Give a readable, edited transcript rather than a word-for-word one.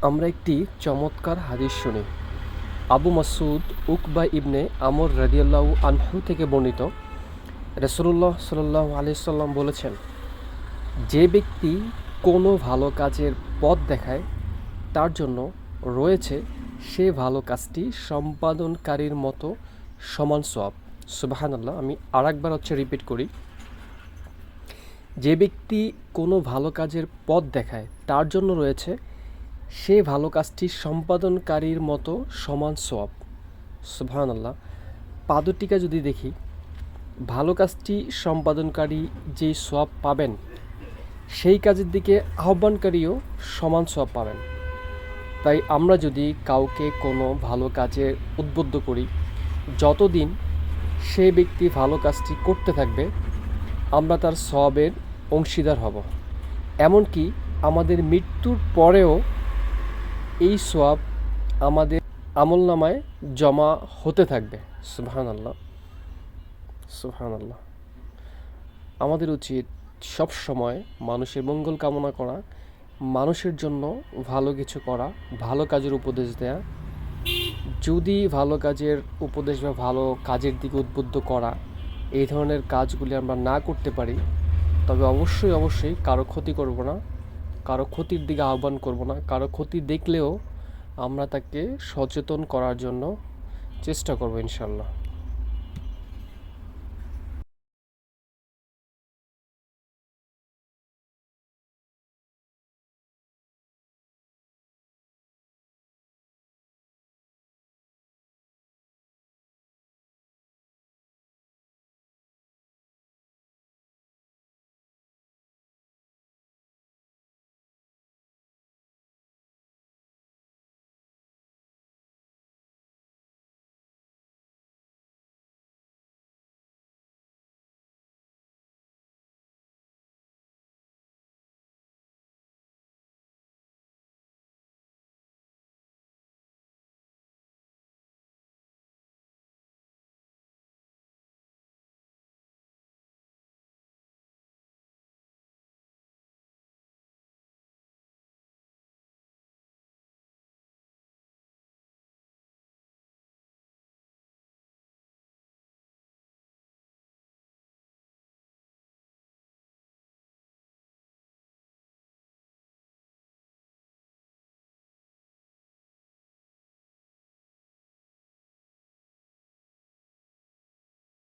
আমরা একটি চমৎকার হাদিস শুনি। আবু মাসউদ উকবা ইবনে আমর রাদিয়াল্লাহু আনহু থেকে বর্ণিত, রাসূলুল্লাহ সাল্লাল্লাহু আলাইহি সাল্লাম বলেছেন, যে ব্যক্তি কোনো ভালো কাজের পথ দেখায় তার জন্য রয়েছে সে ভালো কাজটি সম্পাদনকারীর মতো সমান সওয়াব। সুবহানাল্লাহ। আমি আরেকবার রিপিট করি। যে ব্যক্তি কোনো ভালো কাজের পথ দেখায় তার জন্য রয়েছে সে ভালো কাজটি সম্পাদনকারীর মতো সমান সওয়াব। সুবহানাল্লাহ। পাদটীকা যদি দেখি, ভালো কাজটি সম্পাদনকারী যেই সওয়াব পাবেন, সেই কাজের দিকে আহ্বানকারীও সমান সওয়াব পাবেন। তাই আমরা যদি কাউকে কোনো ভালো কাজে উদ্বুদ্ধ করি, যতদিন সে ব্যক্তি ভালো কাজটি করতে থাকবে, আমরা তার সওয়াবের অংশীদার হব। এমনকি আমাদের মৃত্যুর পরেও এই সওয়াব আমাদের আমলনামায় জমা হতে থাকবে। সুবহানাল্লাহ, সুবহানাল্লাহ। আমাদের উচিত সব সময় মানুষের মঙ্গল কামনা করা, মানুষের জন্য ভালো কিছু করা, ভালো কাজের উপদেশ দেয়া। যদি ভালো কাজের উপদেশ বা ভালো কাজের দিকে উদ্বুদ্ধ করা, এই ধরনের কাজগুলি আমরা না করতে পারি, তবে অবশ্যই অবশ্যই কারো ক্ষতি করব না, কারো ক্ষতির দিকে আহ্বান করব না। কারো ক্ষতি দেখলেও আমরা তাকে সচেতন করার জন্য চেষ্টা করব ইনশাল্লাহ।